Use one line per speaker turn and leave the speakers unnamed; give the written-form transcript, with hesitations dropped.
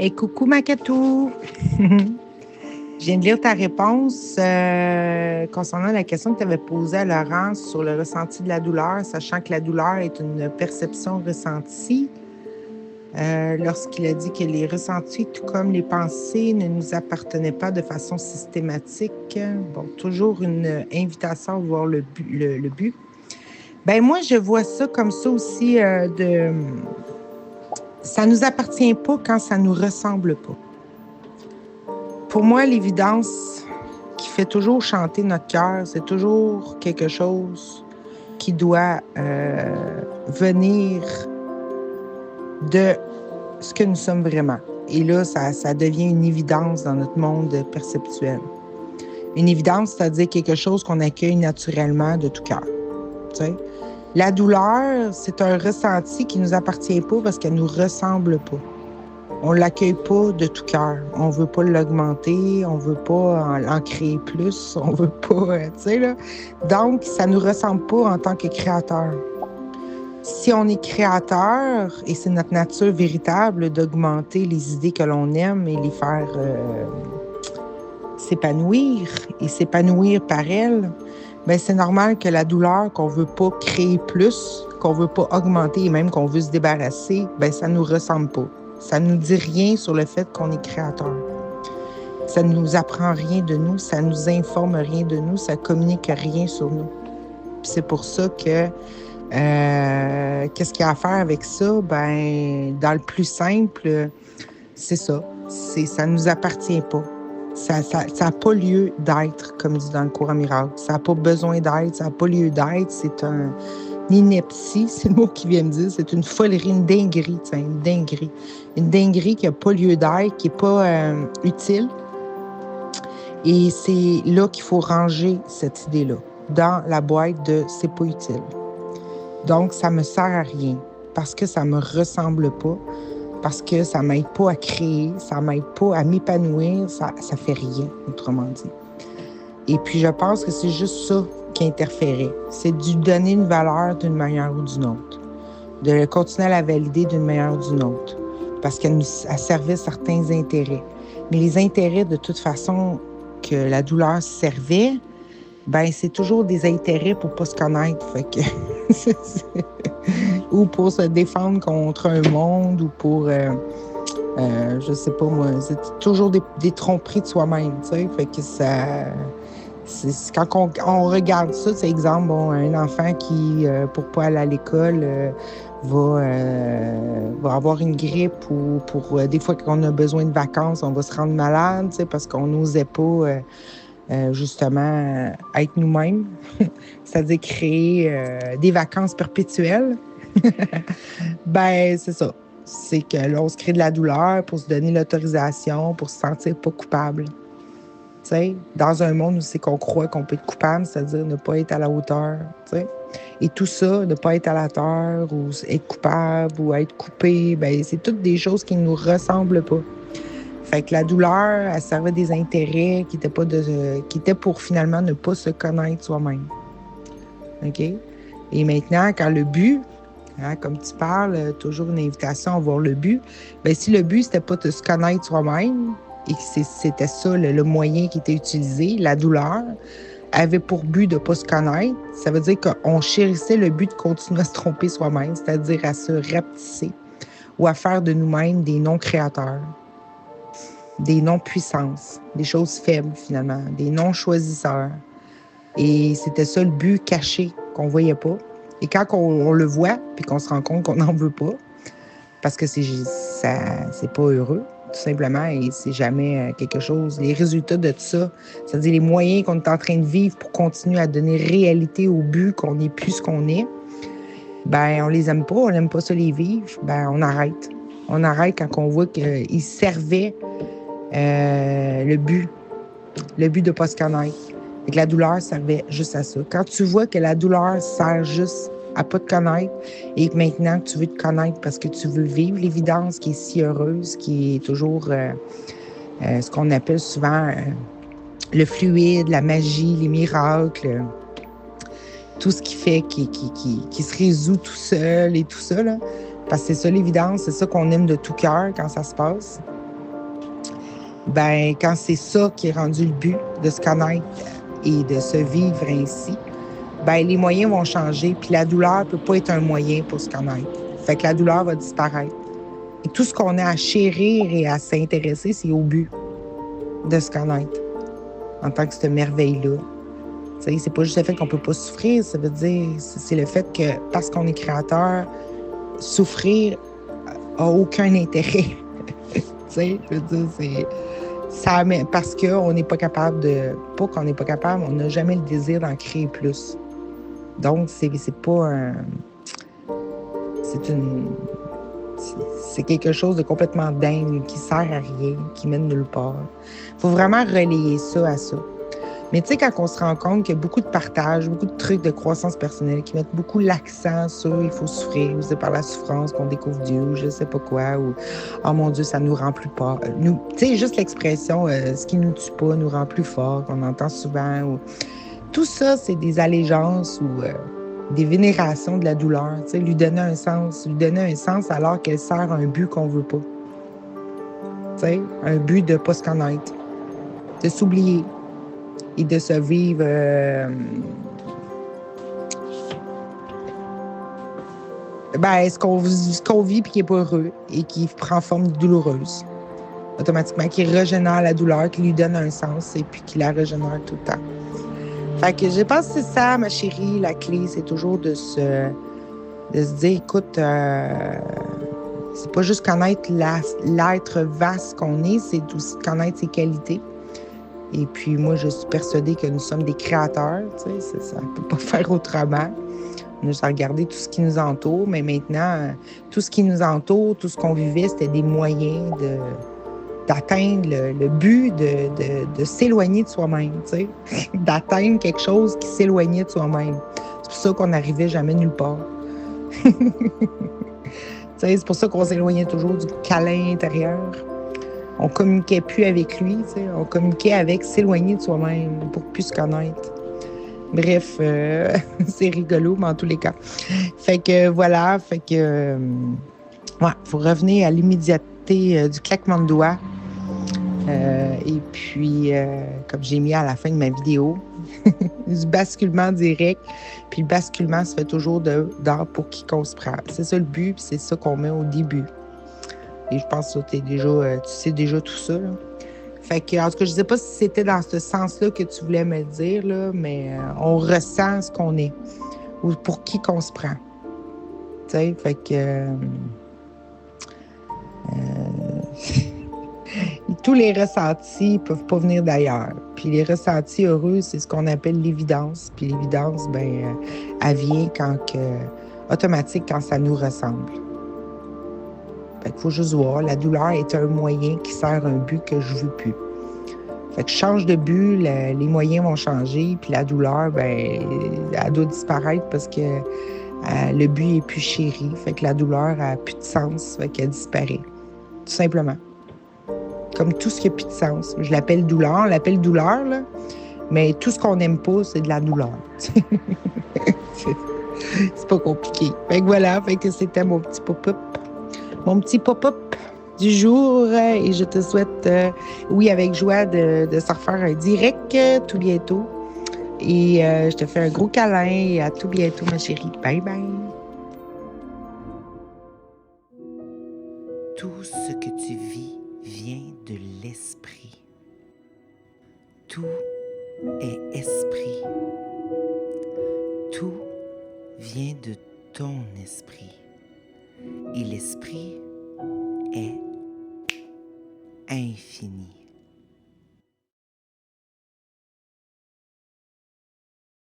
Hey, coucou Makatou! Je viens de lire ta réponse concernant la question que tu avais posée à Laurence sur le ressenti de la douleur, sachant que la douleur est une perception ressentie. Lorsqu'il a dit que les ressentis, tout comme les pensées, ne nous appartenaient pas de façon systématique. Bon, toujours une invitation à voir le but. Ben moi, je vois ça comme ça aussi ça nous appartient pas quand ça nous ressemble pas. Pour moi, l'évidence qui fait toujours chanter notre cœur, c'est toujours quelque chose qui doit venir de ce que nous sommes vraiment. Et là, ça devient une évidence dans notre monde perceptuel. Une évidence, c'est-à-dire quelque chose qu'on accueille naturellement de tout cœur. Tu sais? La douleur, c'est un ressenti qui ne nous appartient pas parce qu'elle ne nous ressemble pas. On ne l'accueille pas de tout cœur. On ne veut pas l'augmenter, on ne veut pas en créer plus, on ne veut pas, tu sais, là. Donc, ça ne nous ressemble pas en tant que créateur. Si on est créateur, et c'est notre nature véritable d'augmenter les idées que l'on aime et les faire s'épanouir et s'épanouir par elles, ben c'est normal que la douleur qu'on ne veut pas créer plus, qu'on ne veut pas augmenter et même qu'on veut se débarrasser, ben ça ne nous ressemble pas. Ça ne nous dit rien sur le fait qu'on est créateur. Ça ne nous apprend rien de nous, ça ne nous informe rien de nous, ça ne communique rien sur nous. Puis c'est pour ça que qu'est-ce qu'il y a à faire avec ça? Ben, dans le plus simple, c'est ça. Ça ne nous appartient pas. Ça n'a pas lieu d'être, comme dit dans le cours à miracle. Ça n'a pas besoin d'être, ça n'a pas lieu d'être. C'est une ineptie, c'est le mot qui vient me dire. C'est une folerie, une dinguerie, une dinguerie. Une dinguerie qui n'a pas lieu d'être, qui n'est pas utile. Et c'est là qu'il faut ranger cette idée-là, dans la boîte de « c'est pas utile ». Donc, ça me sert à rien parce que ça me ressemble pas, parce que ça m'aide pas à créer, ça m'aide pas à m'épanouir, ça fait rien, autrement dit. Et puis, je pense que c'est juste ça qui interférait. C'est de lui donner une valeur d'une manière ou d'une autre, de continuer à la valider d'une manière ou d'une autre, parce qu'elle servait certains intérêts. Mais les intérêts, de toute façon, que la douleur servait, ben c'est toujours des intérêts pour pas se connaître, fait que ou pour se défendre contre un monde, ou pour je sais pas moi, c'est toujours des tromperies de soi-même, tu sais, fait que ça c'est quand on regarde ça, c'est exemple, bon, un enfant qui pour pas aller à l'école va avoir une grippe, ou pour des fois qu'on a besoin de vacances, on va se rendre malade, tu sais, parce qu'on n'osait pas justement être nous-mêmes, c'est-à-dire créer des vacances perpétuelles. Ben, c'est ça. C'est que là, on se crée de la douleur pour se donner l'autorisation, pour se sentir pas coupable. Tu sais, dans un monde où c'est qu'on croit qu'on peut être coupable, c'est-à-dire ne pas être à la hauteur, tu sais. Et tout ça, ne pas être à la hauteur, ou être coupable, ou être coupé, ben, c'est toutes des choses qui ne nous ressemblent pas. Fait que la douleur, elle servait des intérêts qui étaient pour finalement ne pas se connaître soi-même. OK? Et maintenant, quand le but, comme tu parles, toujours une invitation à voir le but, bien, si le but, c'était pas de se connaître soi-même, et que c'était ça le moyen qui était utilisé, la douleur avait pour but de ne pas se connaître, ça veut dire qu'on chérissait le but de continuer à se tromper soi-même, c'est-à-dire à se rapetisser ou à faire de nous-mêmes des non-créateurs, des non-puissances, des choses faibles finalement, des non-choisisseurs. Et c'était ça le but caché qu'on ne voyait pas. Et quand on le voit, puis qu'on se rend compte qu'on n'en veut pas, parce que c'est pas heureux, tout simplement, et c'est jamais quelque chose. Les résultats de tout ça, c'est-à-dire les moyens qu'on est en train de vivre pour continuer à donner réalité au but qu'on n'est plus ce qu'on est, ben on les aime pas, on n'aime pas ça les vivre, ben on arrête. On arrête quand on voit qu'ils servaient le but de ne pas se connaître. Et que la douleur servait juste à ça. Quand tu vois que la douleur sert juste à pas te connaître, et que maintenant tu veux te connaître parce que tu veux vivre l'évidence qui est si heureuse, qui est toujours ce qu'on appelle souvent le fluide, la magie, les miracles, tout ce qui fait qui se résout tout seul et tout ça, là. Parce que c'est ça l'évidence, c'est ça qu'on aime de tout cœur quand ça se passe. ben quand c'est ça qui est rendu le but, de se connaître et de se vivre ainsi, ben les moyens vont changer, puis la douleur ne peut pas être un moyen pour se connaître. Fait que la douleur va disparaître. Et tout ce qu'on a à chérir et à s'intéresser, c'est au but de se connaître en tant que cette merveille-là. C'est pas juste le fait qu'on peut pas souffrir, ça veut dire, c'est le fait que parce qu'on est créateur, souffrir a aucun intérêt. Je veux dire, c'est ça, parce qu'on n'est pas capable de, pas qu'on n'est pas capable, on n'a jamais le désir d'en créer plus. Donc, c'est pas un, c'est une, c'est quelque chose de complètement dingue qui sert à rien, qui mène nulle part. Il faut vraiment relayer ça à ça. Mais tu sais, quand on se rend compte qu'il y a beaucoup de partage, beaucoup de trucs de croissance personnelle qui mettent beaucoup l'accent sur il faut souffrir, c'est par la souffrance qu'on découvre Dieu, ou je sais pas quoi, ou oh mon Dieu, ça nous rend plus fort. Tu sais, juste l'expression ce qui nous tue pas nous rend plus fort, qu'on entend souvent. Ou... Tout ça, c'est des allégeances ou des vénérations de la douleur. Tu sais, lui donner un sens alors qu'elle sert à un but qu'on veut pas. Tu sais, un but de pas se connaître, de s'oublier et de se vivre ce qu'on vit puis qui n'est pas heureux et qui prend forme douloureuse. Automatiquement, qui régénère la douleur, qui lui donne un sens et puis qui la régénère tout le temps. Fait que je pense que c'est ça, ma chérie, la clé, c'est toujours de se dire, écoute, c'est pas juste connaître l'être vaste qu'on est, c'est aussi connaître ses qualités. Et puis moi, je suis persuadée que nous sommes des créateurs, tu sais, ça ne peut pas faire autrement. On a juste à regarder tout ce qui nous entoure, mais maintenant, tout ce qui nous entoure, tout ce qu'on vivait, c'était des moyens d'atteindre le but de s'éloigner de soi-même, tu sais, d'atteindre quelque chose qui s'éloignait de soi-même. C'est pour ça qu'on n'arrivait jamais nulle part. C'est pour ça qu'on s'éloignait toujours du câlin intérieur. On communiquait plus avec lui, on communiquait avec s'éloigner de soi-même pour plus se connaître. Bref, c'est rigolo, mais en tous les cas. Fait que voilà, faut revenir à l'immédiateté du claquement de doigts. Et puis, comme j'ai mis à la fin de ma vidéo, du basculement direct. Puis le basculement se fait toujours d'art pour quiconque se prend. C'est ça le but, puis c'est ça qu'on met au début. Et je pense que tu sais déjà tout ça. Là. Fait que, en tout cas, je ne sais pas si c'était dans ce sens-là que tu voulais me le dire, là, mais on ressent ce qu'on est ou pour qui qu'on se prend. Tu sais, fait que... tous les ressentis ne peuvent pas venir d'ailleurs. Puis les ressentis heureux, c'est ce qu'on appelle l'évidence. Puis l'évidence, elle vient automatique quand ça nous ressemble. Fait qu'il faut juste voir, la douleur est un moyen qui sert un but que je ne veux plus. Fait que je change de but, les moyens vont changer, puis la douleur, elle doit disparaître parce que le but est plus chéri. Fait que la douleur n'a plus de sens, fait qu'elle disparaît. Tout simplement. Comme tout ce qui n'a plus de sens. Je l'appelle douleur, on l'appelle douleur, là, mais tout ce qu'on n'aime pas, c'est de la douleur. C'est pas compliqué. Fait que voilà, fait que c'était mon petit pop-up. Mon petit pop-up du jour et je te souhaite, avec joie, de se refaire un direct tout bientôt. Et je te fais un gros câlin et à tout bientôt, ma chérie. Bye bye. Tout ce que tu vis vient de l'esprit. Tout est esprit. Tout vient de ton esprit. Et l'esprit est infini.